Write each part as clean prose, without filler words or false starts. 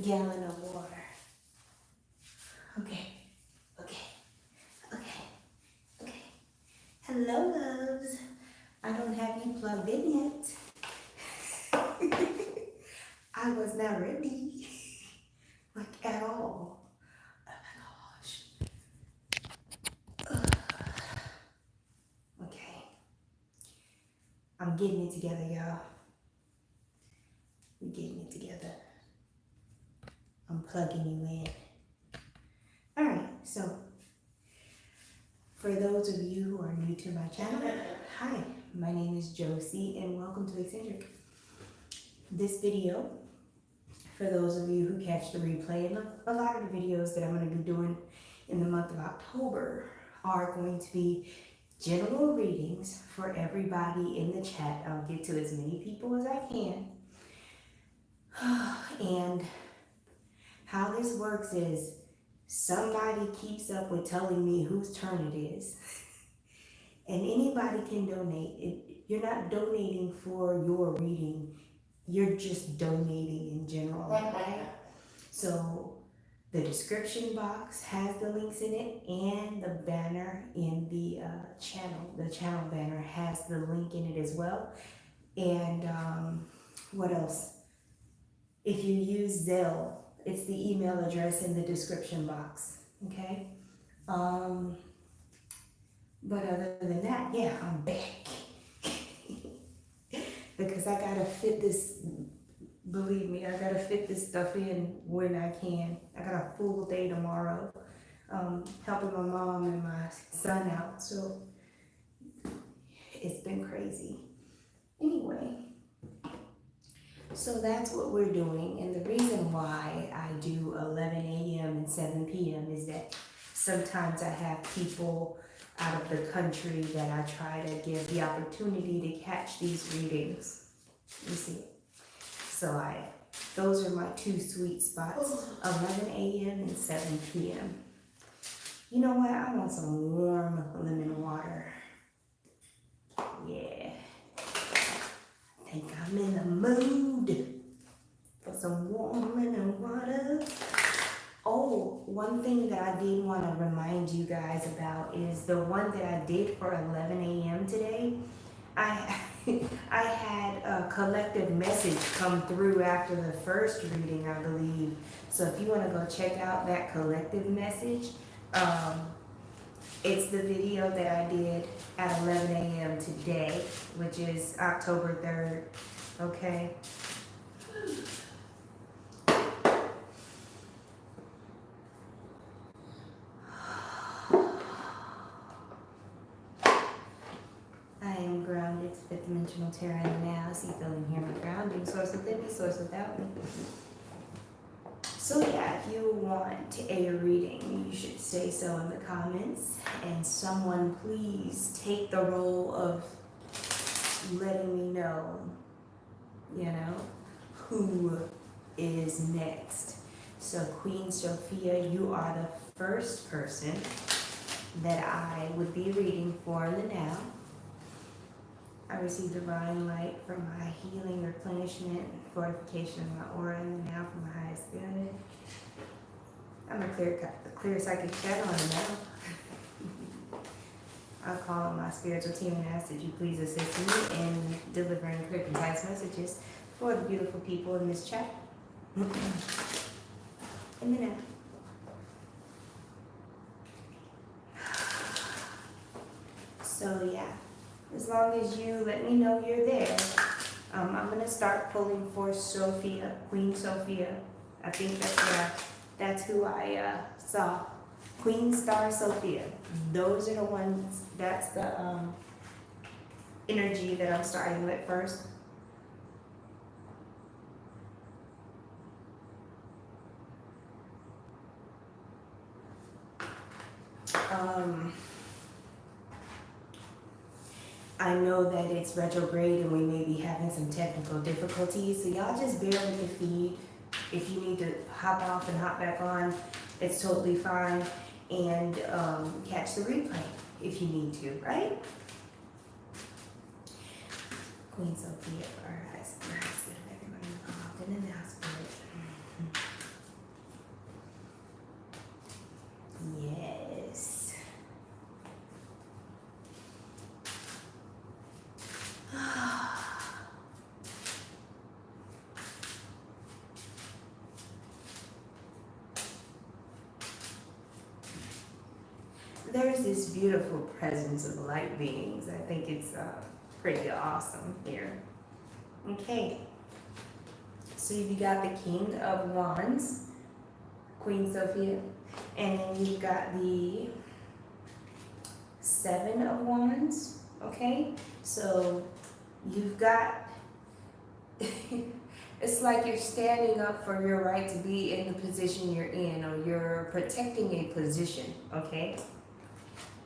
gallon of water. Okay, okay, okay, okay. Hello, loves. I don't have you plugged in yet. I was not ready, like at all. Oh my gosh. Okay. I'm getting it together, y'all. We're getting it together. I'm plugging you in. All right, so for those of you who are new to my channel, hi, my name is Josie and welcome to Eccentric. This video, for those of you who catch the replay, and a lot of the videos that I'm going to be doing in the month of October are going to be general readings for everybody in the chat. I'll get to as many people as I can. And how this works is somebody keeps up with telling me whose turn it is. And anybody can donate. You're not donating for your reading. You're just donating in general, right? So the description box has the links in it, and the banner in the channel banner has the link in it as well. And what else? If you use Zelle, it's the email address in the description box, okay? But other than that, yeah, I'm back. Because I gotta fit this, believe me, I gotta fit this stuff in when I can. I got a full day tomorrow, helping my mom and my son out, so it's been crazy. Anyway, so that's what we're doing, and the reason why I do 11 a.m. and 7 p.m. is that sometimes I have people out of the country that I try to give the opportunity to catch these readings. You see, so those are my two sweet spots, 11 a.m. and 7 p.m. You know what? I want some warm lemon water. Yeah. I think I'm in the mood for some warm lemon water. Oh, one thing that I did want to remind you guys about is the one that I did for 11 a.m. today. I had a collective message come through after the first reading, I believe. So if you want to go check out that collective message, it's the video that I did at 11 a.m. today, which is October 3rd, okay? I am grounded, fifth dimensional terra now. See, feeling here, my grounding, source within me, source without me. So yeah, if you want a reading, you should say so in the comments. And someone please take the role of letting me know, you know, who is next. So Queen Sophia, you are the first person that I would be reading for the now. I receive divine light for my healing, replenishment, fortification of my aura, and now for my highest good. I'm a clear psychic channel in the now. I call on my spiritual team and ask that you please assist me in delivering clear, concise messages for the beautiful people in this chat. In the now. So yeah. As long as you let me know you're there, I'm going to start pulling for Sophia, Queen Sophia. I think that's who I saw. Queen Star Sophia. Those are the ones, that's the energy that I'm starting with first. I know that it's retrograde and we may be having some technical difficulties, so y'all just bear with the feed. If you need to hop off and hop back on, it's totally fine. And catch the replay if you need to, right? Queen Sophia, our husband, everybody involved in the hospital. there's this beautiful presence of light beings. I think it's pretty awesome here. Okay, so you've got the King of Wands, Queen Sophia, and then you've got the Seven of Wands. Okay, so you've got it's like you're standing up for your right to be in the position you're in, or you're protecting a position, okay?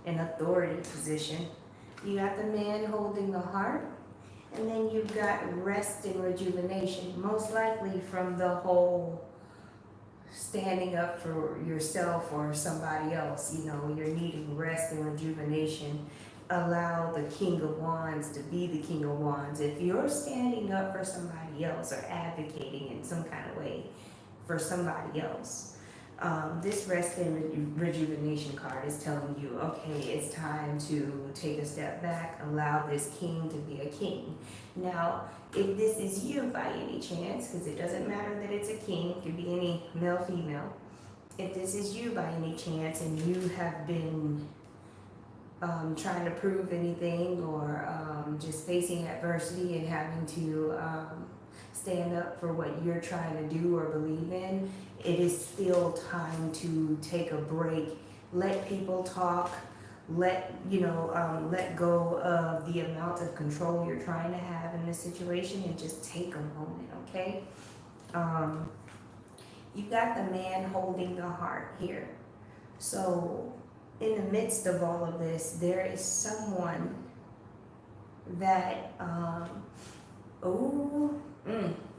An authority position. You got the man holding the heart, and then you've got rest and rejuvenation, most likely from the whole standing up for yourself or somebody else. You know, you're needing rest and rejuvenation. Allow the King of Wands to be the King of Wands. If you're standing up for somebody else or advocating in some kind of way for somebody else, this rest and rejuvenation card is telling you, okay, it's time to take a step back, allow this king to be a king. Now, if this is you by any chance, because it doesn't matter that it's a king, it could be any male, female. If this is you by any chance and you have been trying to prove anything, or just facing adversity and having to stand up for what you're trying to do or believe in, it is still time to take a break. Let people talk. Let go of the amount of control you're trying to have in this situation, and just take a moment, okay? You've got the man holding the heart here. So in the midst of all of this, there is someone that,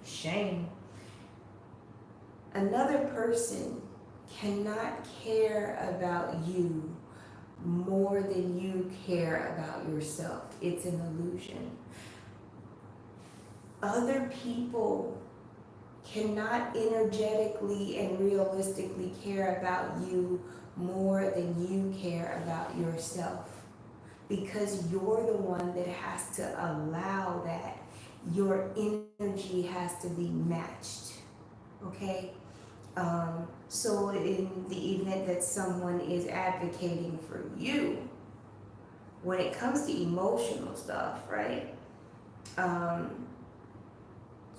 shame. Another person cannot care about you more than you care about yourself. It's an illusion. Other people cannot energetically and realistically care about you more than you care about yourself, because you're the one that has to allow that. Your energy has to be matched, okay? So in the event that someone is advocating for you, when it comes to emotional stuff, right?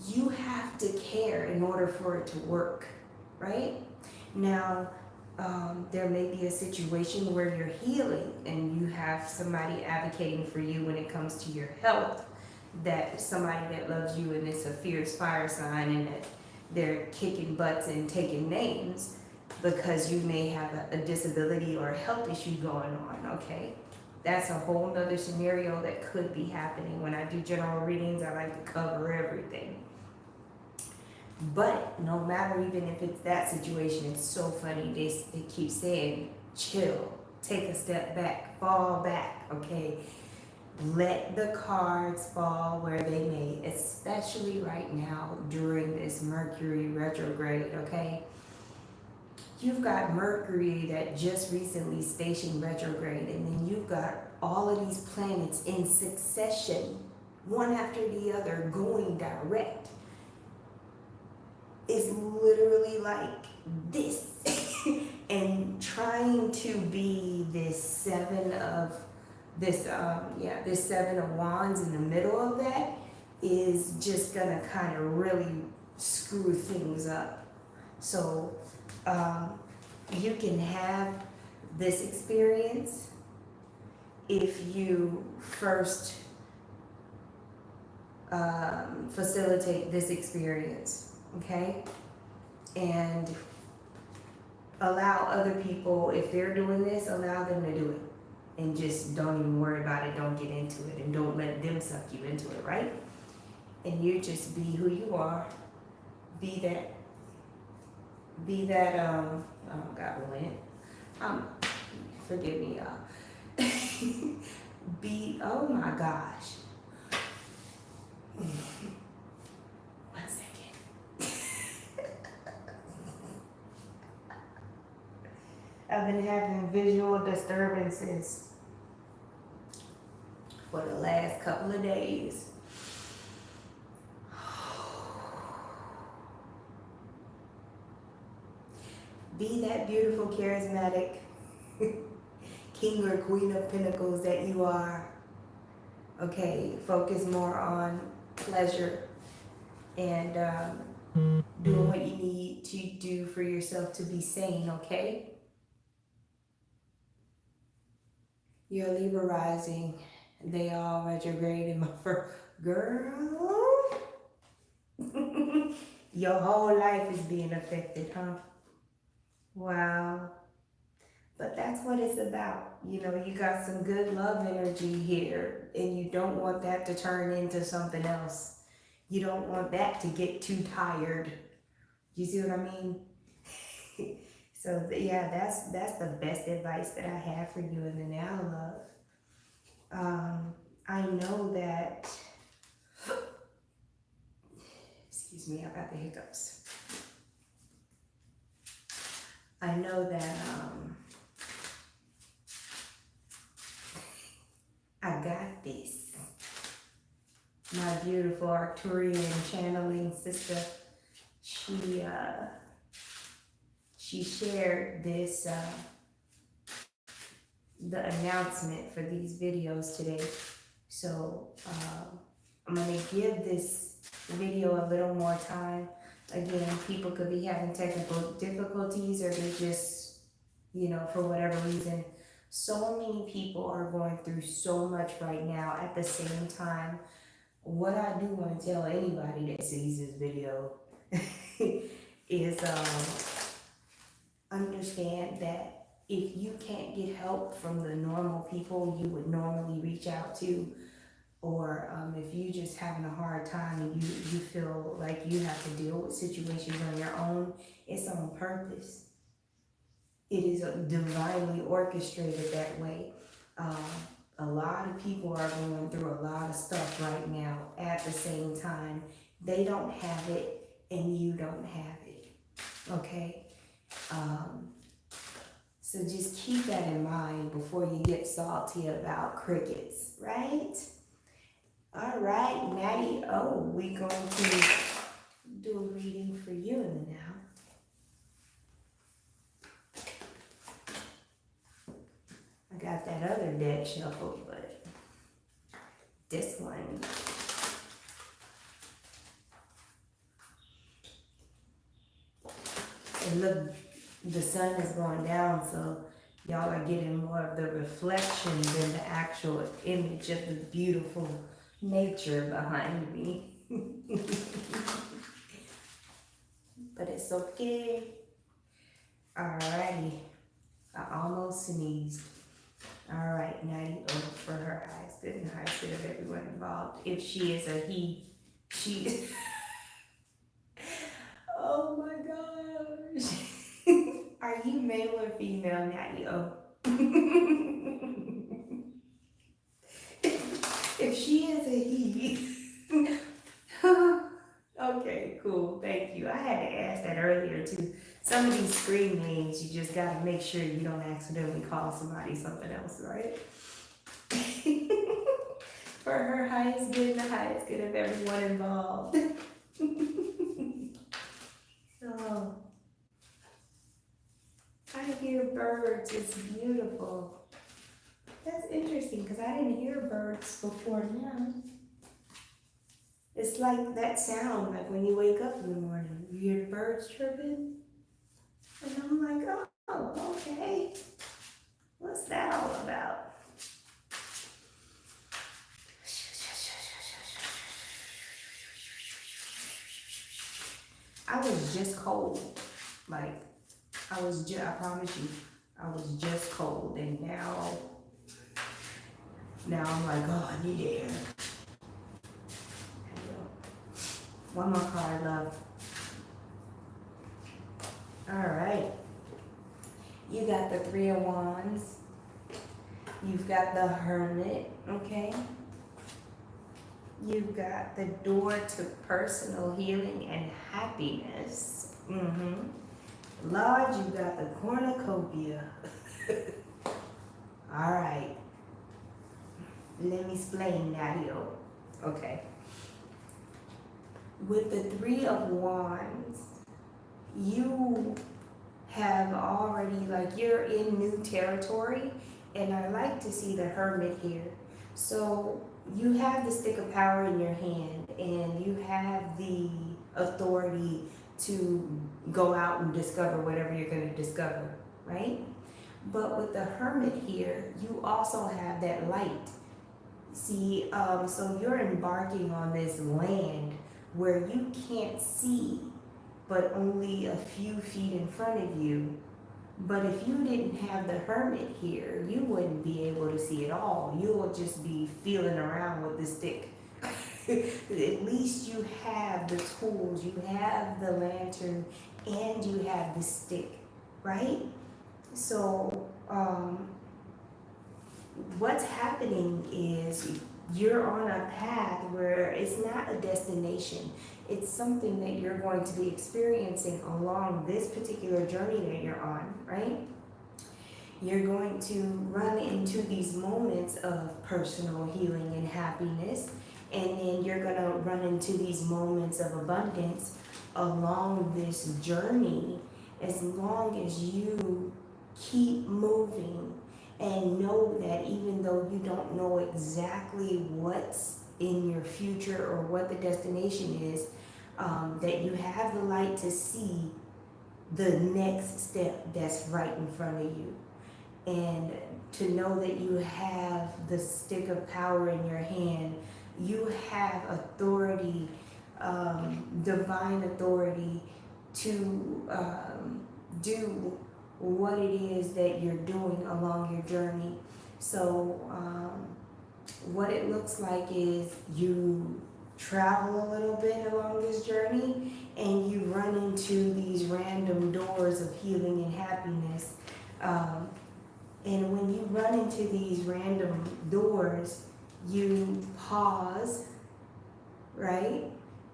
You have to care in order for it to work, right? Now, there may be a situation where you're healing and you have somebody advocating for you when it comes to your health, that somebody that loves you and it's a fierce fire sign, and that they're kicking butts and taking names because you may have a disability or a health issue going on, okay? That's a whole nother scenario that could be happening. When I do general readings, I like to cover everything. But no matter, even if it's that situation, it's so funny, they keep saying, chill, take a step back, fall back, okay? Let the cards fall where they may, especially right now during this Mercury retrograde, okay? You've got Mercury that just recently stationed retrograde, and then you've got all of these planets in succession, one after the other, going direct. Is literally like this and trying to be this seven of wands in the middle of that is just gonna kind of really screw things up. So you can have this experience if you first facilitate this experience. Okay? And allow other people, if they're doing this, allow them to do it. And just don't even worry about it, don't get into it, and don't let them suck you into it, right? And you just be who you are. Be that, oh God, went. Forgive me, y'all. Oh my gosh. I've been having visual disturbances for the last couple of days. Be that beautiful, charismatic king or queen of pentacles that you are. Okay, focus more on pleasure and doing what you need to do for yourself to be sane, okay? Your Libra rising, they all retrograde in my first girl. Your whole life is being affected, huh? Wow. But that's what it's about. You know, you got some good love energy here, and you don't want that to turn into something else. You don't want that to get too tired. You see what I mean? So yeah, that's the best advice that I have for you in the now, love. I know that. Excuse me, I got the hiccups. I know that I got this. My beautiful Arcturian channeling sister, she shared this the announcement for these videos today. So I'm gonna give this video a little more time. Again, people could be having technical difficulties, or they just, you know, for whatever reason. So many people are going through so much right now at the same time. What I do want to tell anybody that sees this video is understand that if you can't get help from the normal people you would normally reach out to, or if you just having a hard time and you feel like you have to deal with situations on your own, it's on purpose. It is divinely orchestrated that way. A lot of people are going through a lot of stuff right now at the same time. They don't have it and you don't have it, okay? So just keep that in mind before you get salty about crickets, right? All right, Maddie, we're going to do a reading for you in the now. I got that other deck shuffled, but this one. And look, the sun is going down, so y'all are getting more of the reflection than the actual image of the beautiful nature behind me. But it's okay. Alrighty. I almost sneezed. Alright, 90 for her highest good and highest good of everyone involved. If she is a he, she is. Oh my gosh. Are you male or female, Natty? If she is a he. Okay, cool. Thank you. I had to ask that earlier too. Some of these screen names, you just gotta make sure you don't accidentally call somebody something else, right? For her highest good and the highest good of everyone involved. So, I hear birds. It's beautiful. That's interesting because I didn't hear birds before now. It's like that sound, like when you wake up in the morning, you hear the birds chirping. And I'm like, oh, okay. What's that all about? I was just cold. Like, I promise you, I was just cold. And now I'm like, oh, I need air. One more card, love. All right. You got the Three of Wands. You've got the Hermit, okay? You've got the door to personal healing and happiness. Lord, you got the cornucopia. All right. Let me explain, Nadio. Okay. With the Three of Wands, you have already, like, you're in new territory And I like to see the Hermit here. So you have the stick of power in your hand, and you have the authority to go out and discover whatever you're going to discover, right? But with the Hermit here, you also have that light. See, so you're embarking on this land where you can't see, but only a few feet in front of you. But if you didn't have the Hermit here, you wouldn't be able to see it all. You will just be feeling around with the stick. At least you have the tools, you have the lantern, and you have the stick, right? So, what's happening is you're on a path where it's not a destination. It's something that you're going to be experiencing along this particular journey that you're on, right? You're going to run into these moments of personal healing and happiness, and then you're going to run into these moments of abundance along this journey, as long as you keep moving and know that even though you don't know exactly what's in your future or what the destination is, that you have the light to see the next step that's right in front of you. And to know that you have the stick of power in your hand, you have authority, divine authority to do what it is that you're doing along your journey. So what it looks like is you travel a little bit along this journey and you run into these random doors of healing and happiness. And when you run into these random doors, you pause, right?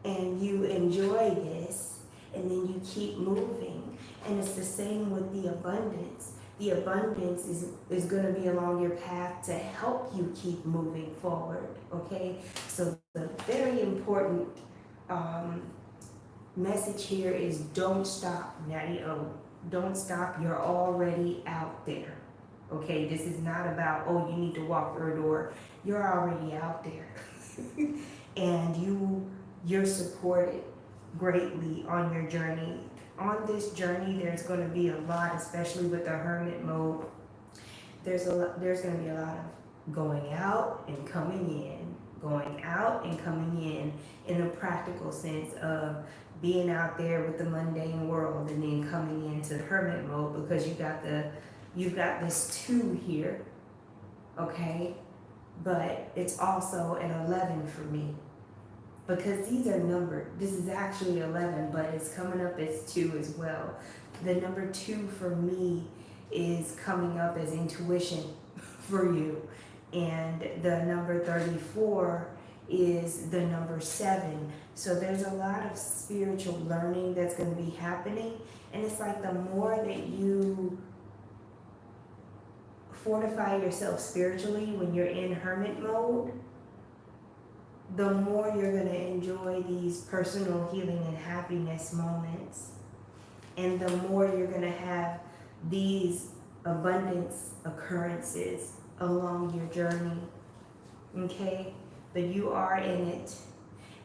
And you enjoy this, and then you keep moving. And it's the same with the abundance. The abundance is going to be along your path to help you keep moving forward, okay? So the very important message here is don't stop, Natty O. Don't stop, you're already out there, okay? This is not about, oh, you need to walk through a door. You're already out there. And you're supported greatly on your journey. On this journey, there's going to be a lot, especially with the Hermit mode. There's going to be a lot of going out and coming in, going out and coming in a practical sense of being out there with the mundane world and then coming into Hermit mode, because you've got this 2 here, okay? But it's also an 11 for me, because these are numbered. This is actually 11, but it's coming up as 2 as well. The number 2 for me is coming up as intuition for you. And the number 34 is the number 7. So there's a lot of spiritual learning that's going to be happening. And it's like the more that you fortify yourself spiritually when you're in Hermit mode, the more you're going to enjoy these personal healing and happiness moments. And the more you're going to have these abundance occurrences along your journey. Okay? But you are in it.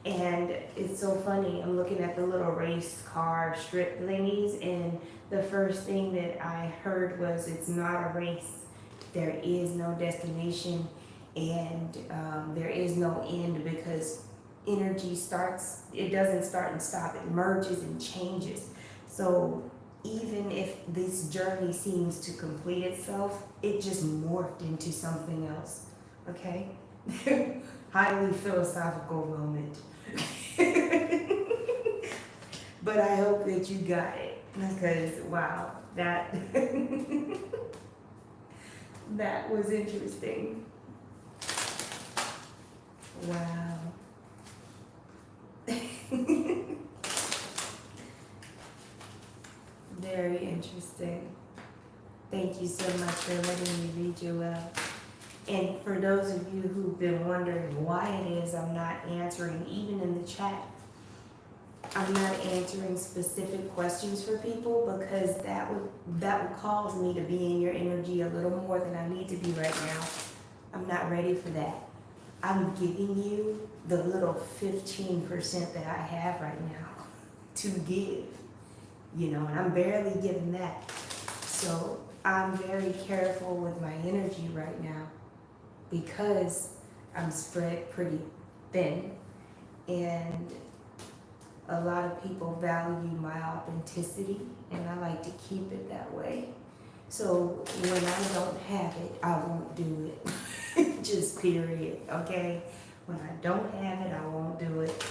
And it's so funny. I'm looking at the little race car strip thingies, and the first thing that I heard was, it's not a race. There is no destination. And there is no end, because energy starts, it doesn't start and stop, it merges and changes. So even if this journey seems to complete itself, it just morphed into something else, okay? Highly philosophical moment. But I hope that you got it, because wow, that that was interesting. Wow. Very interesting. Thank you so much for letting me read you well. And for those of you who've been wondering why it is I'm not answering, even in the chat, I'm not answering specific questions for people because that would cause me to be in your energy a little more than I need to be right now. I'm not ready for that. I'm giving you the little 15% that I have right now to give, and I'm barely giving that. So I'm very careful with my energy right now because I'm spread pretty thin, and a lot of people value my authenticity, and I like to keep it that way. So when I don't have it, I won't do it. Just period, okay? When I don't have it, I won't do it.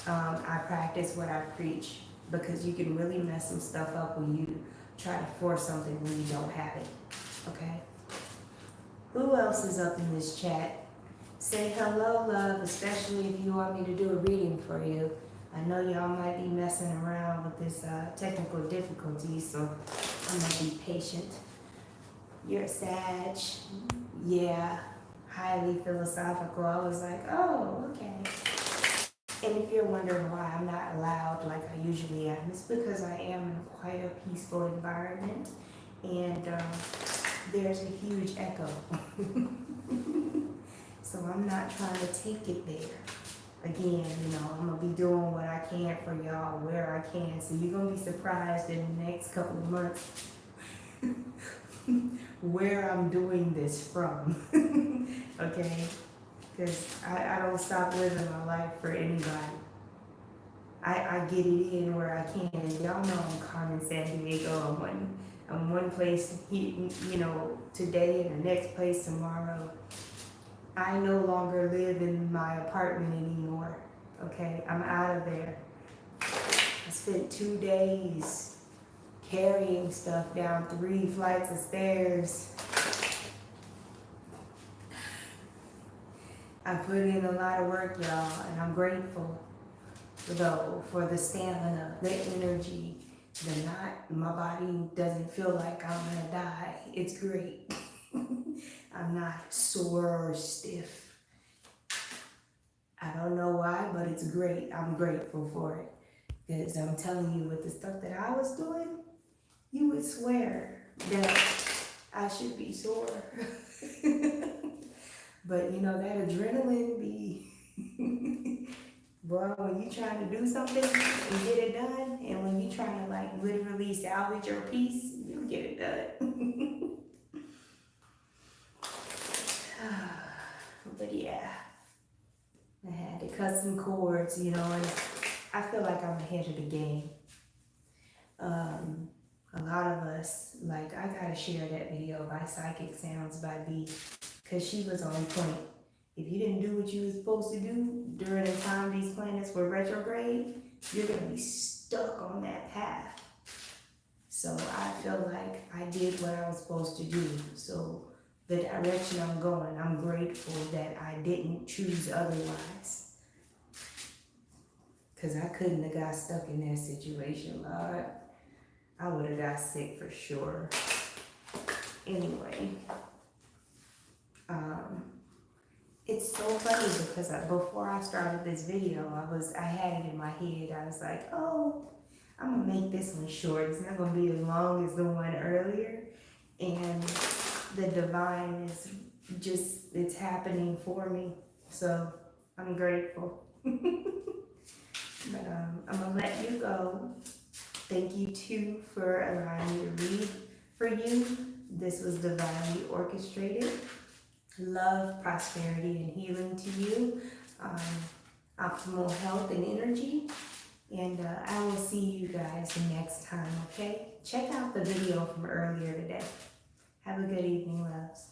I practice what I preach because you can really mess some stuff up when you try to force something when you don't have it, okay? Who else is up in this chat? Say hello, love, especially if you want me to do a reading for you. I know y'all might be messing around with this technical difficulty, so I'm gonna be patient. You're a Sag. Yeah, highly philosophical. I was like, oh, okay. And if you're wondering why I'm not loud like I usually am, it's because I am in quite a peaceful environment, and there's a huge echo. So I'm not trying to take it there. Again, I'm gonna be doing what I can for y'all where I can. So you're gonna be surprised in the next couple of months where I'm doing this from. Okay? Because I don't stop living my life for anybody. I get it in where I can. Y'all know I'm Carmen San Diego. I'm one place, today and the next place tomorrow. I no longer live in my apartment anymore, okay? I'm out of there. I spent 2 days carrying stuff down 3 flights of stairs. I put in a lot of work, y'all, and I'm grateful, though, for the stamina, the energy, my body doesn't feel like I'm gonna die. It's great. I'm not sore or stiff. I don't know why, but it's great. I'm grateful for it. Because I'm telling you, with the stuff that I was doing, you would swear that I should be sore. But that adrenaline be, boy, when you trying to do something and get it done, and when you trying to literally salvage your piece, you get it done. But yeah, I had to cut some cords, and I feel like I'm ahead of the game. A lot of us, I gotta share that video by Psychic Sounds by B, because she was on point. If you didn't do what you were supposed to do during the time these planets were retrograde, you're gonna be stuck on that path. So I feel like I did what I was supposed to do. So the direction I'm going, I'm grateful that I didn't choose otherwise. Because I couldn't have got stuck in that situation, Lord. I would have got sick for sure. Anyway, it's so funny because before I started this video, I had it in my head. I was like, oh, I'm gonna make this one short. It's not gonna be as long as the one earlier. And the divine is just, it's happening for me. So I'm grateful. But I'm gonna let you go. Thank you too for allowing me to read for you. This was divinely orchestrated. Love, prosperity, and healing to you. Optimal health and energy. And I will see you guys next time, okay? Check out the video from earlier today. Have a good evening, loves.